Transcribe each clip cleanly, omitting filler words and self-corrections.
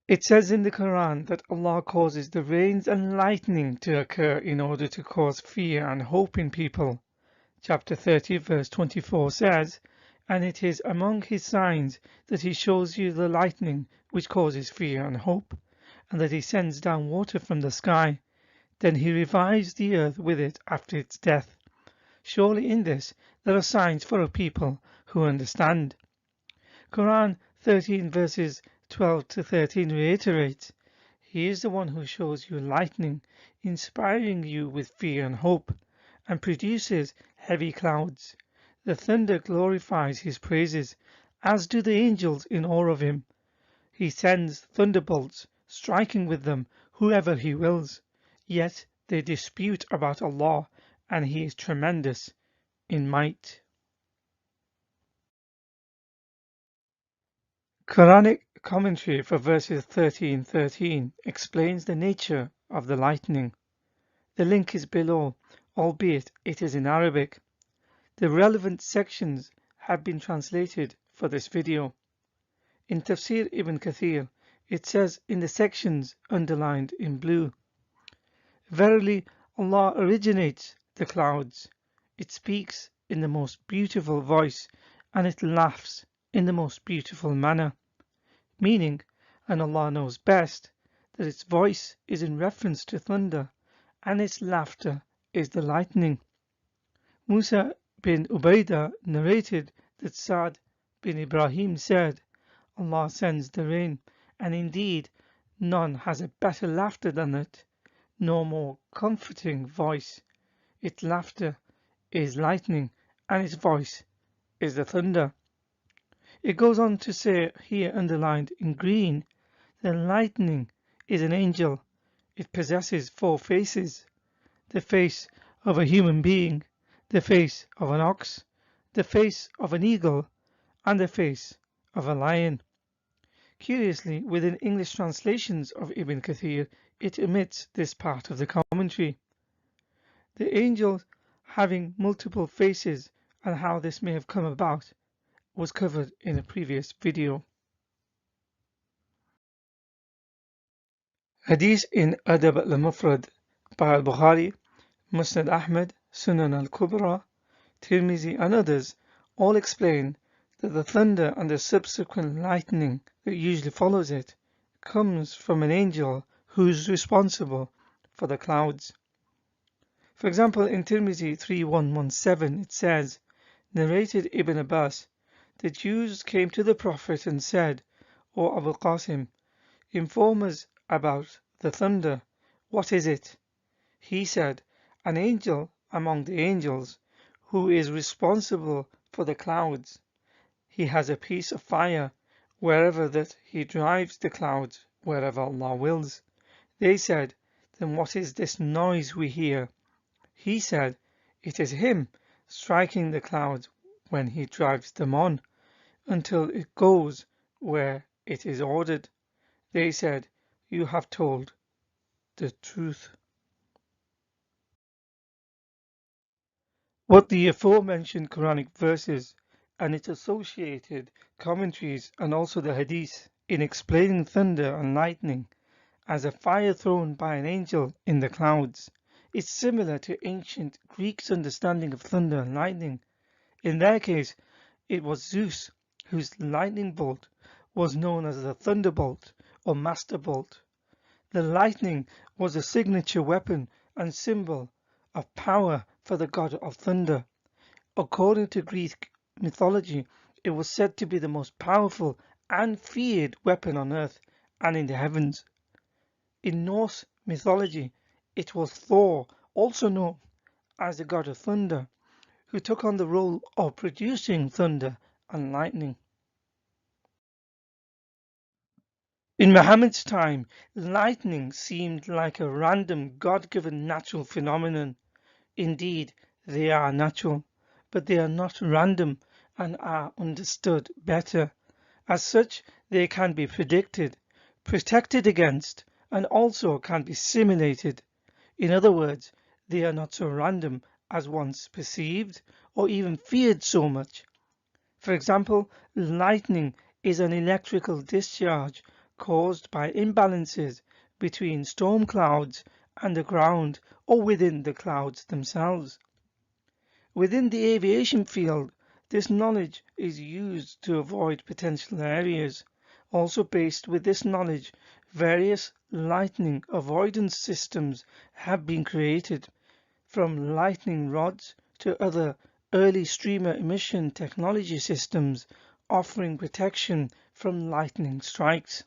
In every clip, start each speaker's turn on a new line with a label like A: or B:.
A: It says in the Quran that Allah causes the rains and lightning to occur in order to cause fear and hope in people. Chapter 30 verse 24 says, "And it is among his signs that he shows you the lightning which causes fear and hope, and that he sends down water from the sky. Then he revives the earth with it after its death. Surely in this there are signs for a people who understand." Quran 13 verses 12 to 13 reiterates, "He is the one who shows you lightning, inspiring you with fear and hope, and produces heavy clouds. The thunder glorifies his praises, as do the angels in awe of him. He sends thunderbolts, striking with them whoever he wills. Yet they dispute about Allah, and he is tremendous in might." Quranic commentary for verses 13 explains the nature of the lightning. The link is below, albeit it is in Arabic. The relevant sections have been translated for this video. In Tafsir Ibn Kathir, it says in the sections underlined in blue, "Verily, Allah originates the clouds. It speaks in the most beautiful voice, and it laughs in the most beautiful manner." Meaning, and Allah knows best, that its voice is in reference to thunder, and its laughter is the lightning. Musa bin Ubaidah narrated that Sa'd bin Ibrahim said, "Allah sends the rain, and indeed none has a better laughter than it, nor more comforting voice. Its laughter is lightning, and its voice is the thunder." It goes on to say, here underlined in green, the lightning is an angel. It possesses 4 faces: the face of a human being, the face of an ox, the face of an eagle, and the face of a lion. Curiously, within English translations of Ibn Kathir, it omits this part of the commentary. The angel having multiple faces and how this may have come about was covered in a previous video. Hadith in Adab al-Mufrad by al-Bukhari, Musnad Ahmad, Sunan al-Kubra, Tirmizi and others all explain that the thunder and the subsequent lightning that usually follows it comes from an angel who is responsible for the clouds. For example, in Tirmizi 3117 it says, narrated Ibn Abbas, "The Jews came to the Prophet and said, 'O Abu Qasim, inform us about the thunder. What is it?' He said, 'An angel among the angels, who is responsible for the clouds. He has a piece of fire wherever that he drives the clouds wherever Allah wills.' They said, 'Then what is this noise we hear?' He said, 'It is him striking the clouds when he drives them on, until it goes where it is ordered.' They said, 'You have told the truth.'" What the aforementioned Quranic verses and its associated commentaries and also the hadith in explaining thunder and lightning as a fire thrown by an angel in the clouds is similar to ancient Greeks' understanding of thunder and lightning. In their case, it was Zeus whose lightning bolt was known as the thunderbolt or master bolt. The lightning was a signature weapon and symbol of power for the god of thunder. According to Greek mythology, it was said to be the most powerful and feared weapon on earth and in the heavens. In Norse mythology, it was Thor, also known as the god of thunder, who took on the role of producing thunder and lightning. In Muhammad's time, lightning seemed like a random God-given natural phenomenon. Indeed, they are natural, but they are not random and are understood better. As such, they can be predicted, protected against, and also can be simulated. In other words, they are not so random as once perceived or even feared so much. For example, lightning is an electrical discharge caused by imbalances between storm clouds and the ground or within the clouds themselves. Within the aviation field, this knowledge is used to avoid potential areas. Also based with this knowledge, various lightning avoidance systems have been created, from lightning rods to other early streamer emission technology systems offering protection from lightning strikes.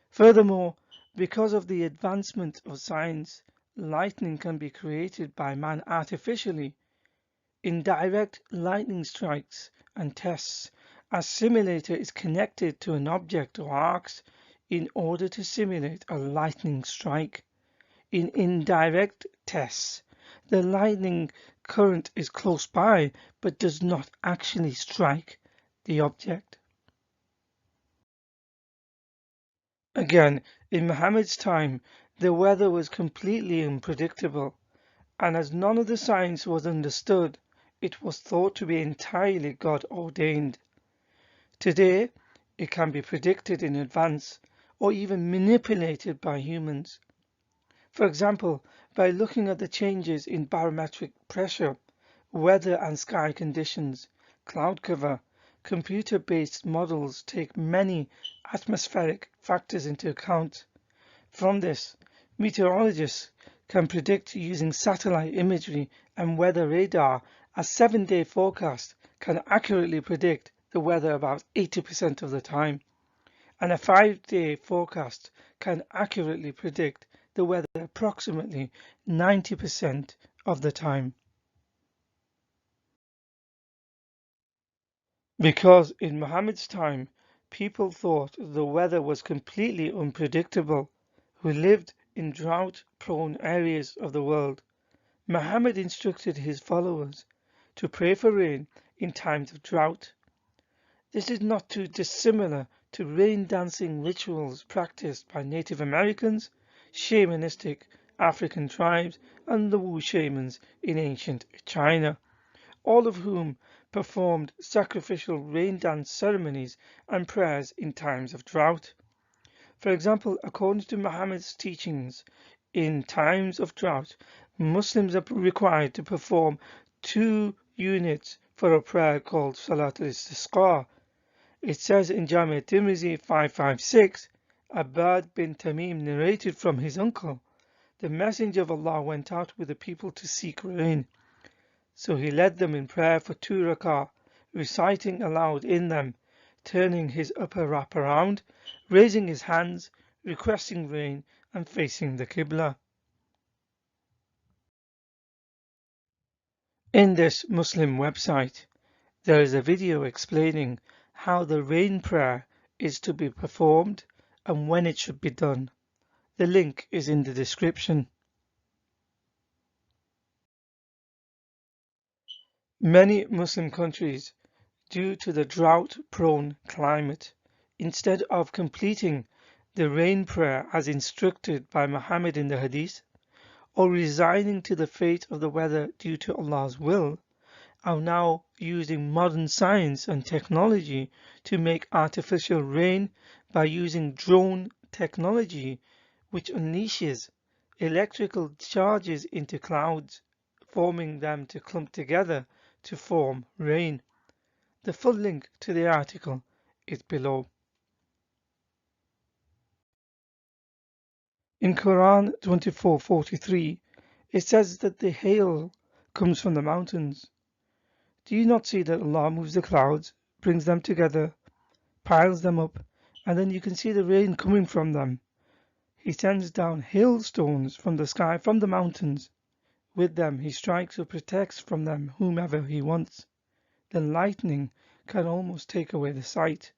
A: Furthermore, because of the advancement of science, lightning can be created by man artificially. Indirect lightning strikes and tests, a simulator is connected to an object or arcs in order to simulate a lightning strike. In indirect tests, the lightning current is close by but does not actually strike the object. Again, in Muhammad's time, the weather was completely unpredictable, and as none of the science was understood, it was thought to be entirely God ordained. Today, it can be predicted in advance or even manipulated by humans. For example, by looking at the changes in barometric pressure, weather and sky conditions, cloud cover, computer-based models take many atmospheric factors into account. From this, meteorologists can predict using satellite imagery and weather radar. A 7-day forecast can accurately predict the weather about 80% of the time, and a 5-day forecast can accurately predict the weather approximately 90% of the time. Because in Muhammad's time, people thought the weather was completely unpredictable, who lived in drought-prone areas of the world. Muhammad instructed his followers to pray for rain in times of drought. This is not too dissimilar to rain dancing rituals practiced by Native Americans, shamanistic African tribes, and the Wu shamans in ancient China, all of whom performed sacrificial rain dance ceremonies and prayers in times of drought. For example, according to Muhammad's teachings, in times of drought, Muslims are required to perform 2 units for a prayer called Salat al-Istisqa. It says in Jami' Tirmizi 556, Abbad bin Tamim narrated from his uncle, the Messenger of Allah went out with the people to seek rain. So he led them in prayer for 2 rak'ah, reciting aloud in them, turning his upper wrap around, raising his hands, requesting rain, and facing the Qibla. In this Muslim website, there is a video explaining how the rain prayer is to be performed and when it should be done. The link is in the description. Many Muslim countries, due to the drought-prone climate, instead of completing the rain prayer as instructed by Muhammad in the Hadith, or resigning to the fate of the weather due to Allah's will, are now using modern science and technology to make artificial rain by using drone technology, which unleashes electrical charges into clouds, forming them to clump together to form rain. The full link to the article is below. In Quran 24:43, it says that the hail comes from the mountains. Do you not see that Allah moves the clouds, brings them together, piles them up, and then you can see the rain coming from them? He sends down hailstones from the sky, from the mountains. With them he strikes or protects from them whomever he wants. The lightning can almost take away the sight.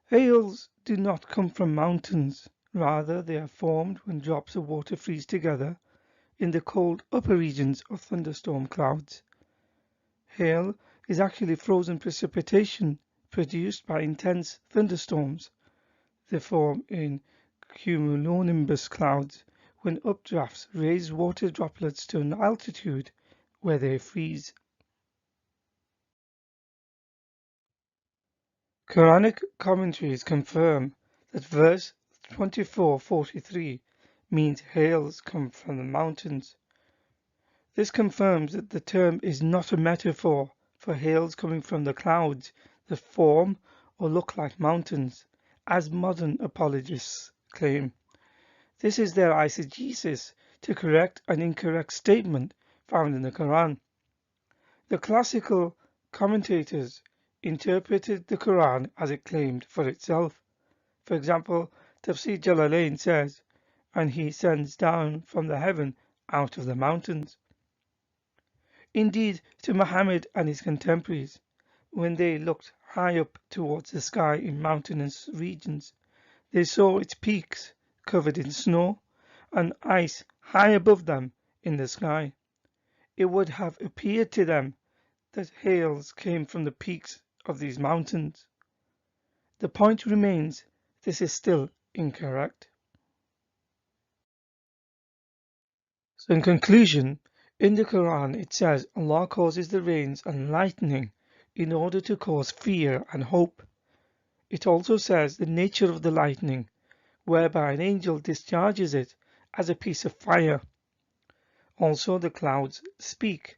A: Hails do not come from mountains. Rather, they are formed when drops of water freeze together in the cold upper regions of thunderstorm clouds. Hail is actually frozen precipitation produced by intense thunderstorms. They form in cumulonimbus clouds when updrafts raise water droplets to an altitude where they freeze. Quranic commentaries confirm that verse 24:43 means hails come from the mountains. This confirms that the term is not a metaphor for hails coming from the clouds that form or look like mountains, as modern apologists claim. This is their eisegesis to correct an incorrect statement found in the Quran. The classical commentators interpreted the Quran as it claimed for itself. For example, Tafsir Jalalain says, "And he sends down from the heaven out of the mountains." Indeed, to Muhammad and his contemporaries, when they looked high up towards the sky in mountainous regions, they saw its peaks covered in snow and ice high above them in the sky. It would have appeared to them that hails came from the peaks of these mountains. The point remains, this is still incorrect. So in conclusion, in the Quran it says Allah causes the rains and lightning in order to cause fear and hope. It also says the nature of the lightning, whereby an angel discharges it as a piece of fire. Also the clouds speak.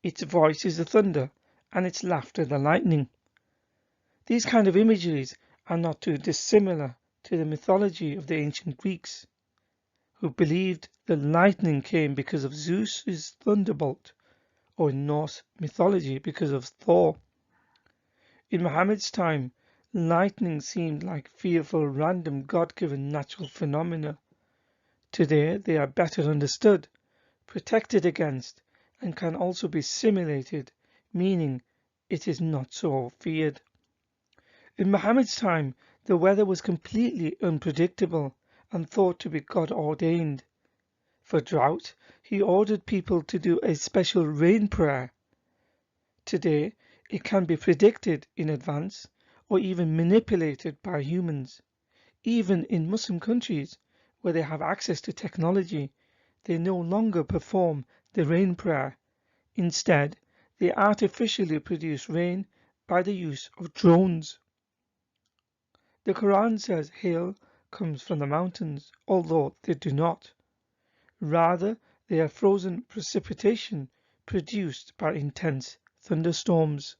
A: Its voice is the thunder, and its laughter the lightning. These kind of imageries are not too dissimilar to the mythology of the ancient Greeks, who believed the lightning came because of Zeus's thunderbolt, or in Norse mythology because of Thor. In Muhammad's time, lightning seemed like fearful, random, God-given natural phenomena. Today they are better understood, protected against, and can also be simulated, meaning it is not so feared. In Muhammad's time, the weather was completely unpredictable and thought to be God-ordained. For drought, he ordered people to do a special rain prayer. Today, it can be predicted in advance or even manipulated by humans. Even in Muslim countries, where they have access to technology, they no longer perform the rain prayer. Instead, they artificially produce rain by the use of drones. The Quran says hail comes from the mountains, although they do not. Rather, they are frozen precipitation produced by intense thunderstorms.